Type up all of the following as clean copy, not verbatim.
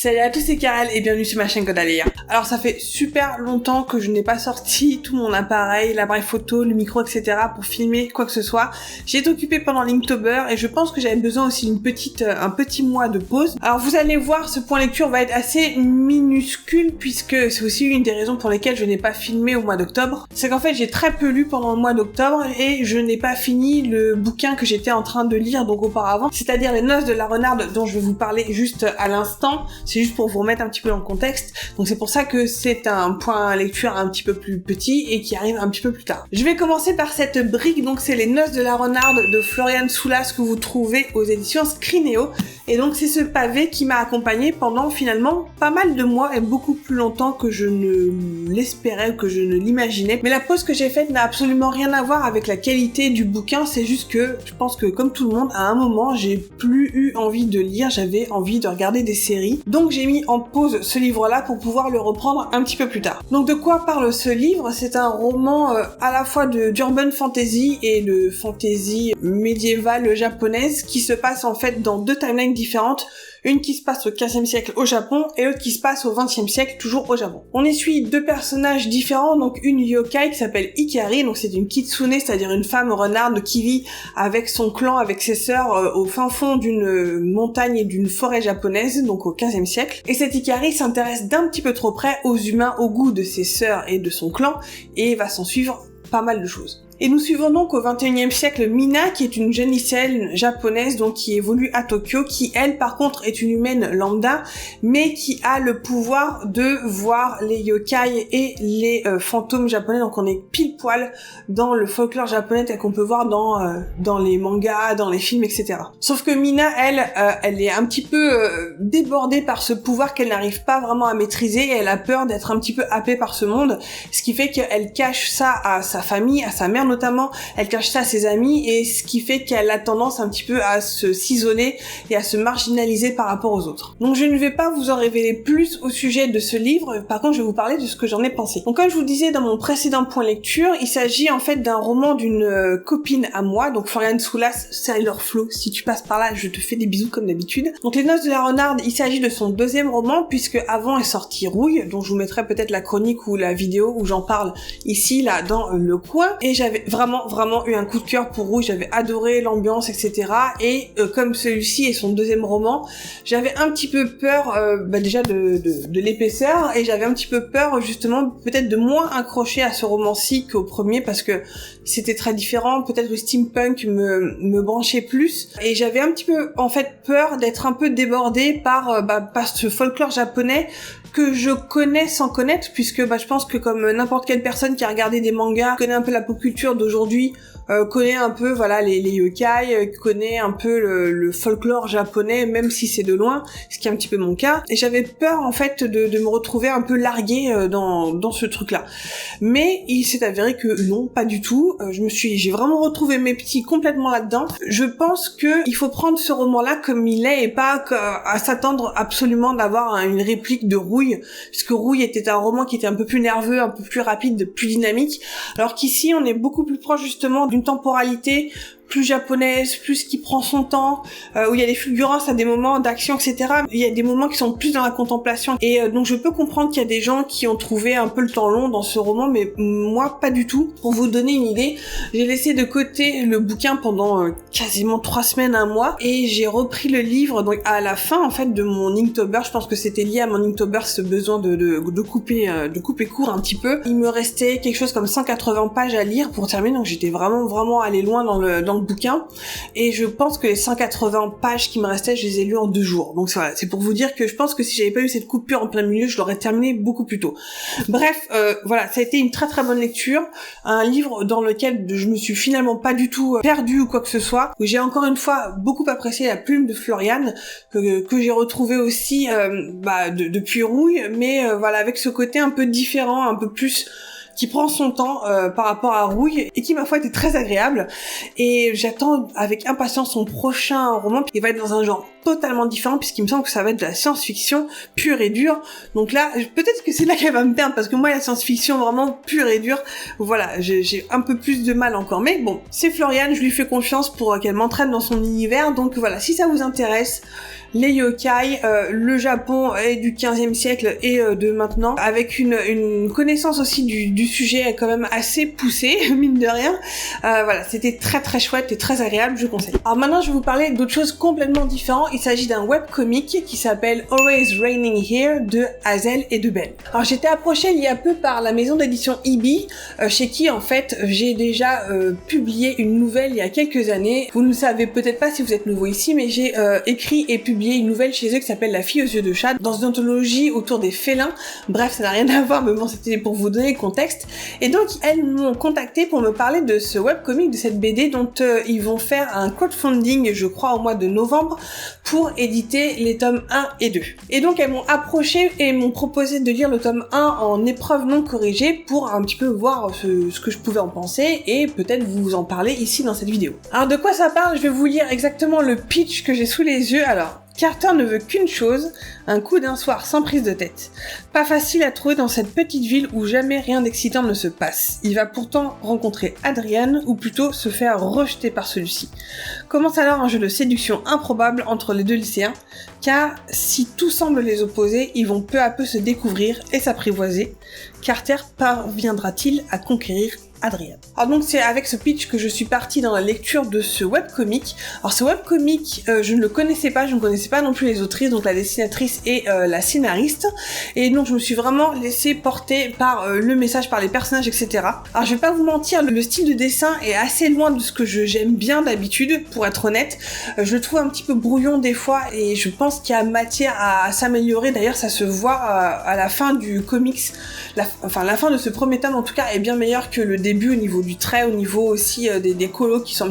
Salut à tous, c'est Karel et bienvenue sur ma chaîne Godaléa. Alors ça fait super longtemps que je n'ai pas sorti tout mon appareil, l'appareil photo, le micro, etc. pour filmer quoi que ce soit. J'ai été occupée pendant l'Inktober et je pense que j'avais besoin aussi un petit mois de pause. Alors vous allez voir, ce point lecture va être assez minuscule puisque c'est aussi une des raisons pour lesquelles je n'ai pas filmé au mois d'octobre. C'est qu'en fait j'ai très peu lu pendant le mois d'octobre et je n'ai pas fini le bouquin que j'étais en train de lire donc auparavant, c'est-à-dire Les Noces de la Renarde dont je vais vous parler juste à l'instant. C'est juste pour vous remettre un petit peu dans le contexte. Donc c'est pour ça que c'est un point lecture un petit peu plus petit et qui arrive un petit peu plus tard. Je vais commencer par cette brique, donc c'est Les Noces de la Renarde de Florian Soulas que vous trouvez aux éditions Scrinéo. Et donc c'est ce pavé qui m'a accompagné pendant finalement pas mal de mois et beaucoup plus longtemps que je ne l'espérais ou que je ne l'imaginais. Mais la pause que j'ai faite n'a absolument rien à voir avec la qualité du bouquin, c'est juste que je pense que comme tout le monde, à un moment, j'ai plus eu envie de lire, j'avais envie de regarder des séries. Donc j'ai mis en pause ce livre-là pour pouvoir le reprendre un petit peu plus tard. Donc de quoi parle ce livre? C'est un roman à la fois d'urban fantasy et de fantasy médiévale japonaise qui se passe en fait dans deux timelines différentes. Une qui se passe au XVe siècle au Japon et l'autre qui se passe au XXe siècle toujours au Japon. On y suit deux personnages différents, donc une yokai qui s'appelle Ikari, donc c'est une kitsune, c'est-à-dire une femme renarde qui vit avec son clan, avec ses sœurs au fin fond d'une montagne et d'une forêt japonaise, donc au XVe siècle. Et cette Ikari s'intéresse d'un petit peu trop près aux humains, au goût de ses sœurs et de son clan, et va s'en suivre pas mal de choses. Et nous suivons donc au XXIe siècle Mina, qui est une jeune lycéenne japonaise, donc qui évolue à Tokyo, qui elle par contre est une humaine lambda, mais qui a le pouvoir de voir les yokai et les fantômes japonais, donc on est pile poil dans le folklore japonais tel qu'on peut voir dans les mangas, dans les films, etc. Sauf que Mina, elle est un petit peu débordée par ce pouvoir qu'elle n'arrive pas vraiment à maîtriser et elle a peur d'être un petit peu happée par ce monde, ce qui fait qu'elle cache ça à sa famille, à sa mère notamment, elle cache ça à ses amis et ce qui fait qu'elle a tendance un petit peu à s'isoler et à se marginaliser par rapport aux autres. Donc je ne vais pas vous en révéler plus au sujet de ce livre, par contre je vais vous parler de ce que j'en ai pensé. Donc comme je vous disais dans mon précédent point lecture, il s'agit en fait d'un roman d'une copine à moi, donc Florian Soulas, Sailor Flo, si tu passes par là je te fais des bisous comme d'habitude. Donc Les Noces de la Renarde, il s'agit de son deuxième roman puisque avant est sorti Rouille, dont je vous mettrai peut-être la chronique ou la vidéo où j'en parle ici là dans le coin, et j'avais vraiment eu un coup de cœur pour Rouge, j'avais adoré l'ambiance, etc. Et comme celui-ci est son deuxième roman, j'avais un petit peu peur déjà de l'épaisseur, et j'avais un petit peu peur justement peut-être de moins accrocher à ce roman-ci qu'au premier parce que c'était très différent, peut-être le steampunk me branchait plus, et j'avais un petit peu en fait peur d'être un peu débordée par ce folklore japonais que je connais sans connaître, puisque je pense que comme n'importe quelle personne qui a regardé des mangas, connaît un peu la pop culture d'aujourd'hui, connaît un peu les yokai, connaît un peu le folklore japonais, même si c'est de loin, ce qui est un petit peu mon cas. Et j'avais peur en fait de me retrouver un peu larguée dans ce truc-là. Mais il s'est avéré que non, pas du tout. J'ai vraiment retrouvé mes petits complètement là-dedans. Je pense que il faut prendre ce roman-là comme il est et pas à s'attendre absolument d'avoir une réplique de Rouille, puisque Rouille était un roman qui était un peu plus nerveux, un peu plus rapide, plus dynamique, alors qu'ici on est beaucoup plus proche justement d'une temporalité plus japonaise, plus qui prend son temps, où il y a des fulgurances à des moments d'action, etc. Il y a des moments qui sont plus dans la contemplation. Et donc je peux comprendre qu'il y a des gens qui ont trouvé un peu le temps long dans ce roman, mais moi pas du tout. Pour vous donner une idée, j'ai laissé de côté le bouquin pendant quasiment 3 semaines, un mois, et j'ai repris le livre donc à la fin en fait de mon Inktober. Je pense que c'était lié à mon Inktober, ce besoin de couper court un petit peu. Il me restait quelque chose comme 180 pages à lire pour terminer, donc j'étais vraiment allé loin dans le bouquin, et je pense que les 180 pages qui me restaient, je les ai lues en 2 jours. Donc voilà, c'est pour vous dire que je pense que si j'avais pas eu cette coupure en plein milieu, je l'aurais terminé beaucoup plus tôt. Bref, voilà, ça a été une très bonne lecture, un livre dans lequel je me suis finalement pas du tout perdue ou quoi que ce soit, où j'ai encore une fois beaucoup apprécié la plume de Florian, que j'ai retrouvé aussi depuis Rouille, mais voilà, avec ce côté un peu différent, un peu plus qui prend son temps par rapport à Rouille et qui ma foi était très agréable, et j'attends avec impatience son prochain roman. Il va être dans un genre totalement différent puisqu'il me semble que ça va être de la science-fiction pure et dure. Donc là, peut-être que c'est là qu'elle va me perdre parce que moi, la science-fiction vraiment pure et dure, voilà, j'ai un peu plus de mal encore. Mais bon, c'est Floriane, je lui fais confiance pour qu'elle m'entraîne dans son univers. Donc voilà, si ça vous intéresse, les yokai, le Japon est du 15e siècle et de maintenant, avec une connaissance aussi du sujet quand même assez poussée, mine de rien. Voilà, c'était très très chouette et très agréable, je conseille. Alors maintenant, je vais vous parler d'autre chose complètement différent. Il s'agit d'un webcomic qui s'appelle Always Raining Here de Hazel et de Ben. Alors j'étais approchée il y a peu par la maison d'édition EB, chez qui en fait j'ai déjà publié une nouvelle il y a quelques années. Vous ne savez peut-être pas si vous êtes nouveau ici, mais j'ai écrit et publié une nouvelle chez eux qui s'appelle La fille aux yeux de chat, dans une anthologie autour des félins. Bref, ça n'a rien à voir, mais bon, c'était pour vous donner le contexte. Et donc, elles m'ont contacté pour me parler de ce webcomic, de cette BD dont ils vont faire un crowdfunding, je crois, au mois de novembre, pour éditer les tomes 1 et 2. Et donc, elles m'ont approché et m'ont proposé de lire le tome 1 en épreuve non corrigée pour un petit peu voir ce que je pouvais en penser et peut-être vous en parler ici dans cette vidéo. Alors, de quoi ça parle? Je vais vous lire exactement le pitch que j'ai sous les yeux. Alors, Carter ne veut qu'une chose, un coup d'un soir sans prise de tête. Pas facile à trouver dans cette petite ville où jamais rien d'excitant ne se passe. Il va pourtant rencontrer Adrian, ou plutôt se faire rejeter par celui-ci. Commence alors un jeu de séduction improbable entre les deux lycéens, car si tout semble les opposer, ils vont peu à peu se découvrir et s'apprivoiser. Carter parviendra-t-il à conquérir Adrian? Alors donc c'est avec ce pitch que je suis partie dans la lecture de ce webcomic. Alors ce webcomic, je ne le connaissais pas, je ne connaissais pas non plus les autrices, donc la dessinatrice et la scénariste, et donc je me suis vraiment laissée porter par le message, par les personnages, etc. Alors je vais pas vous mentir, le style de dessin est assez loin de ce que j'aime bien d'habitude, pour être honnête. Je le trouve un petit peu brouillon des fois, et je pense qu'il y a matière à s'améliorer. D'ailleurs ça se voit à la fin du comics, la fin de ce premier tome en tout cas est bien meilleure que le début au niveau du trait, au niveau aussi des colos qui sont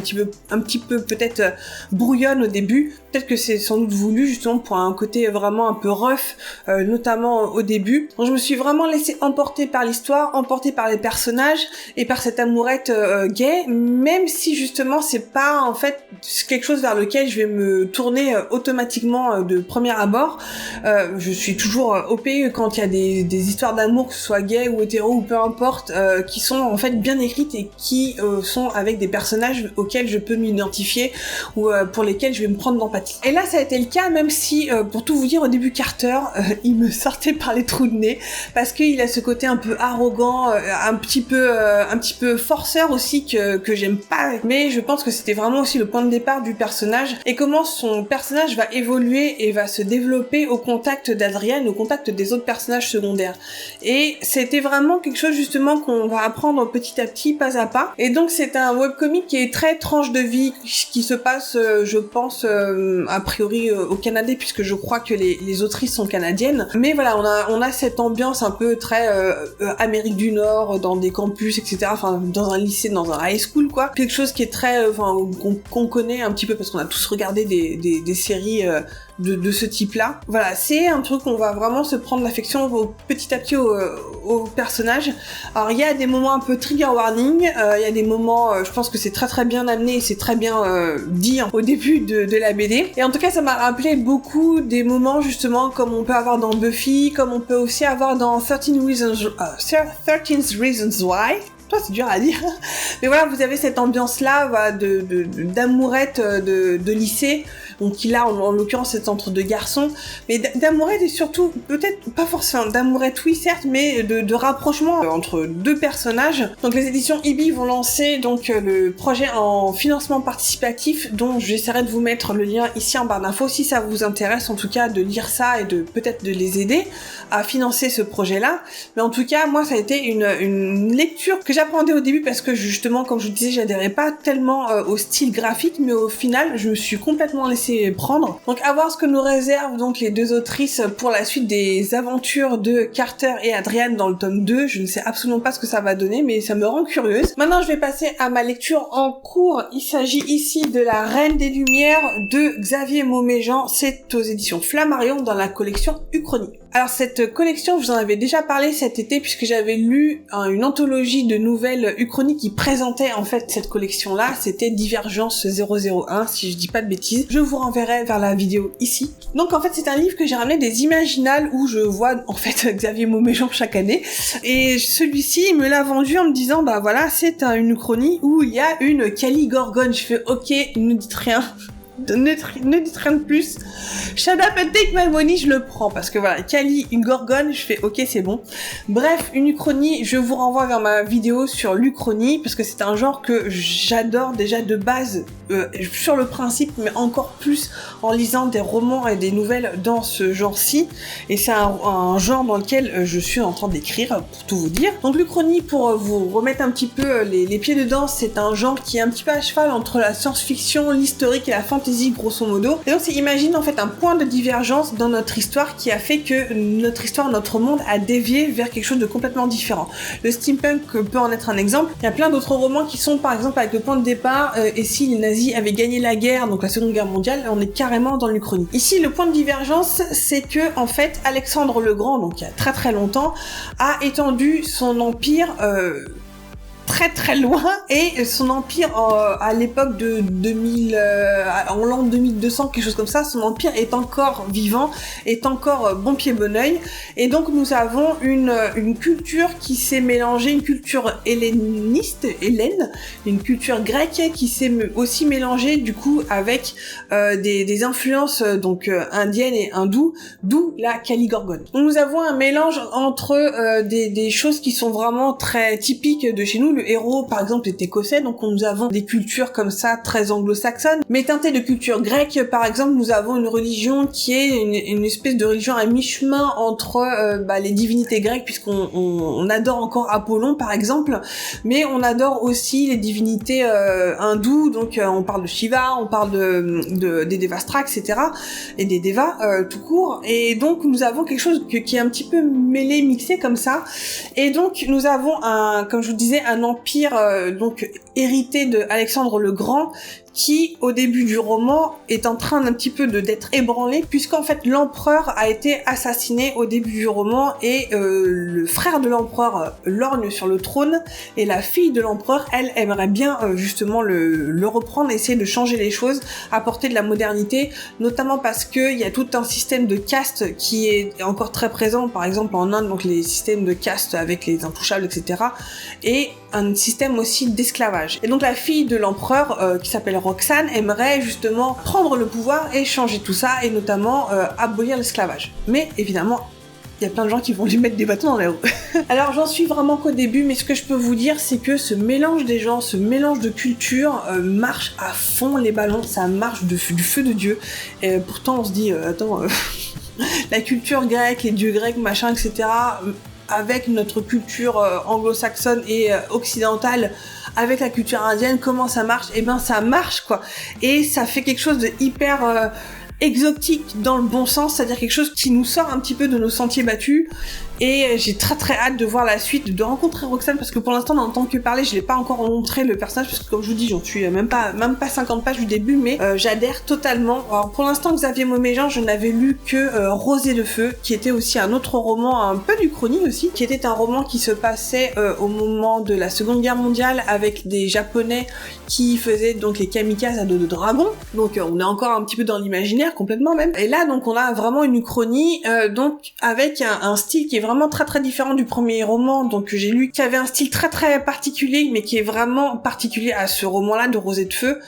un petit peu peut-être brouillonnes au début. Peut-être que c'est sans doute voulu justement pour un côté vraiment un peu rough, notamment au début. Donc je me suis vraiment laissée emporter par l'histoire, emporter par les personnages et par cette amourette gay, même si justement c'est pas en fait quelque chose vers lequel je vais me tourner automatiquement de premier abord. Je suis toujours OP quand il y a des histoires d'amour, que ce soit gay ou hétéro ou peu importe, qui sont en fait bien écrites et qui sont avec des personnages auxquels je peux m'identifier ou pour lesquels je vais me prendre d'empathie. Et là ça a été le cas, même si pour tout vous dire, au début Carter il me sortait par les trous de nez parce qu'il a ce côté un peu arrogant, un petit peu forceur aussi que j'aime pas, mais je pense que c'était vraiment aussi le point de départ du personnage et comment son personnage va évoluer et va se développer au contact d'Adrian, au contact des autres personnages secondaires. Et c'était vraiment quelque chose justement qu'on va apprendre petit à petit, pas à pas. Et donc c'est un webcomic qui est très tranche de vie, qui se passe je pense a priori au Canada, puisque je crois que les autrices sont canadiennes. Mais voilà, on a cette ambiance un peu très Amérique du Nord, dans des campus, etc. Enfin, dans un lycée, dans un high school, quoi. Quelque chose qui est très, qu'on connaît un petit peu parce qu'on a tous regardé des séries de ce type-là. Voilà, c'est un truc qu'on va vraiment se prendre l'affection petit à petit au personnage. Alors il y a des moments un peu trigger warning, il y a des moments, je pense que c'est très très bien amené et c'est très bien dit au début de la BD. Et en tout cas ça m'a rappelé beaucoup des moments justement comme on peut avoir dans Buffy, comme on peut aussi avoir dans 13 Reasons Why. Toi, c'est dur à dire. Mais voilà, vous avez cette ambiance-là, voilà, d'amourette de lycée. Donc, il a, en l'occurrence, cet entre deux garçons. Mais d'amourette et surtout, peut-être, pas forcément d'amourette, oui, certes, mais de rapprochement entre deux personnages. Donc, les éditions EB vont lancer, donc, le projet en financement participatif, dont j'essaierai de vous mettre le lien ici en barre d'infos, si ça vous intéresse, en tout cas, de lire ça et peut-être de les aider à financer ce projet-là. Mais en tout cas, moi, ça a été une lecture que j'appréhendais au début parce que justement, comme je vous disais, j'adhérais pas tellement au style graphique, mais au final, je me suis complètement laissée prendre. Donc à voir ce que nous réservent donc les deux autrices pour la suite des aventures de Carter et Adrian dans le tome 2. Je ne sais absolument pas ce que ça va donner, mais ça me rend curieuse. Maintenant, je vais passer à ma lecture en cours. Il s'agit ici de La Reine des Lumières de Xavier Mauméjean. C'est aux éditions Flammarion dans la collection Uchronie. Alors cette collection, je vous en avais déjà parlé cet été puisque j'avais lu une anthologie de nouvelles uchronies qui présentait en fait cette collection-là. C'était Divergence 001, si je dis pas de bêtises. Je vous renverrai vers la vidéo ici. Donc en fait c'est un livre que j'ai ramené des Imaginales où je vois en fait Xavier Mauméjean chaque année. Et celui-ci il me l'a vendu en me disant bah voilà c'est une uchronie où il y a une Kali Gorgone. Je fais ok, ne dites rien. Ne dites rien de plus. Shut up and take my money, je le prends parce que voilà, Kali, une gorgone, je fais ok c'est bon. Bref, une uchronie, je vous renvoie vers ma vidéo sur l'uchronie parce que c'est un genre que j'adore déjà de base sur le principe, mais encore plus en lisant des romans et des nouvelles dans ce genre-ci. Et c'est un genre dans lequel je suis en train d'écrire pour tout vous dire. Donc l'uchronie, pour vous remettre un petit peu les pieds dedans, c'est un genre qui est un petit peu à cheval entre la science-fiction, l'historique et la fantasy grosso modo. Et donc c'est imagine en fait un point de divergence dans notre histoire qui a fait que notre histoire, notre monde a dévié vers quelque chose de complètement différent. Le steampunk peut en être un exemple. Il y a plein d'autres romans qui sont par exemple avec le point de départ et si les nazis avaient gagné la guerre, donc la Seconde Guerre mondiale, on est carrément dans l'Uchronie. Ici le point de divergence c'est que en fait Alexandre le Grand, donc il y a très très longtemps, a étendu son empire très très loin et son empire à l'époque de 2000 en l'an 2200 quelque chose comme ça, son empire est encore vivant, est encore bon pied bon oeil et donc nous avons une culture qui s'est mélangée, une culture helléniste, une culture grecque qui s'est aussi mélangée du coup avec des influences donc indiennes et hindoues, d'où la Kali Gorgone. Donc nous avons un mélange entre des choses qui sont vraiment très typiques de chez nous. Le héros, par exemple, est écossais, donc nous avons des cultures comme ça, très anglo-saxonnes, mais teintées de culture grecque. Par exemple, nous avons une religion qui est une espèce de religion à mi-chemin entre les divinités grecques, puisqu'on adore encore Apollon, par exemple, mais on adore aussi les divinités hindoues, donc on parle de Shiva, on parle des Devastras, etc., et des Devas, tout court, et donc nous avons quelque chose qui est un petit peu mêlé, mixé comme ça, et donc nous avons comme je vous disais, un empire donc hérité de Alexandre le Grand qui, au début du roman, est en train d'un petit peu d'être ébranlé, puisqu'en fait l'empereur a été assassiné au début du roman et le frère de l'empereur lorgne sur le trône et la fille de l'empereur, elle, aimerait bien justement le reprendre, essayer de changer les choses, apporter de la modernité, notamment parce que il y a tout un système de caste qui est encore très présent, par exemple en Inde, donc les systèmes de caste avec les intouchables, etc. et un système aussi d'esclavage. Et donc la fille de l'empereur, qui s'appelle Roxane, aimerait justement prendre le pouvoir et changer tout ça, et notamment abolir l'esclavage. Mais évidemment, il y a plein de gens qui vont lui mettre des bâtons dans les roues. Alors j'en suis vraiment qu'au début, mais ce que je peux vous dire, c'est que ce mélange des gens, ce mélange de culture marche à fond les ballons, ça marche du feu de Dieu. Et pourtant on se dit, attends, la culture grecque, les dieux grecs, machin, etc., avec notre culture anglo-saxonne et occidentale, avec la culture indienne, comment ça marche? Eh ben ça marche quoi, et ça fait quelque chose de hyper exotique dans le bon sens, c'est-à-dire quelque chose qui nous sort un petit peu de nos sentiers battus. Et j'ai très très hâte de voir la suite, de rencontrer Roxane, parce que pour l'instant, n'en entend que parler, je l'ai pas encore montré le personnage, parce que comme je vous dis, j'en suis même pas 50 pages du début, mais j'adhère totalement. Alors pour l'instant, Xavier Mauméjean, je n'avais lu que Rosée de Feu, qui était aussi un autre roman, un peu d'Uchronie aussi, qui était un roman qui se passait au moment de la Seconde Guerre mondiale, avec des Japonais qui faisaient donc les kamikazes à dos de dragon, donc on est encore un petit peu dans l'imaginaire, complètement même. Et là, donc on a vraiment une Uchronie, donc avec un style qui est vraiment très très différent du premier roman, donc que j'ai lu, qui avait un style très très particulier, mais qui est vraiment particulier à ce roman-là de Rosée de Feu.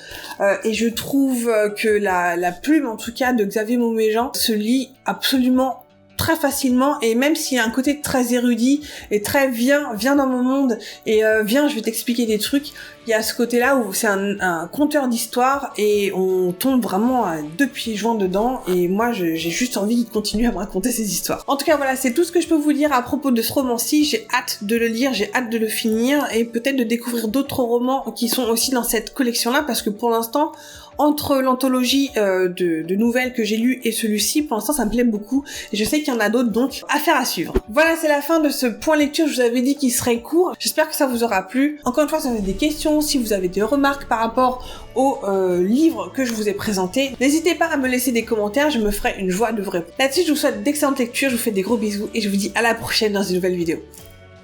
Et je trouve que la plume, en tout cas, de Xavier Mauméjean se lit absolument très facilement, et même s'il y a un côté très érudit et très viens dans mon monde et viens, je vais t'expliquer des trucs, il y a ce côté-là où c'est un conteur d'histoire et on tombe vraiment à 2 pieds joints dedans, et moi j'ai juste envie qu'il continue à me raconter ces histoires. En tout cas voilà, c'est tout ce que je peux vous dire à propos de ce roman-ci. J'ai hâte de le lire, j'ai hâte de le finir, et peut-être de découvrir d'autres romans qui sont aussi dans cette collection-là, parce que pour l'instant, entre l'anthologie de nouvelles que j'ai lues et celui-ci, pour l'instant ça me plaît beaucoup, et je sais qu'il y en a d'autres, donc affaire à suivre. Voilà, c'est la fin de ce point lecture, je vous avais dit qu'il serait court, j'espère que ça vous aura plu. Encore une fois, si vous avez des questions, si vous avez des remarques par rapport au livre que je vous ai présenté, n'hésitez pas à me laisser des commentaires, je me ferai une joie de vous répondre. Là-dessus, je vous souhaite d'excellentes lectures, je vous fais des gros bisous, et je vous dis à la prochaine dans une nouvelle vidéo.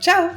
Ciao!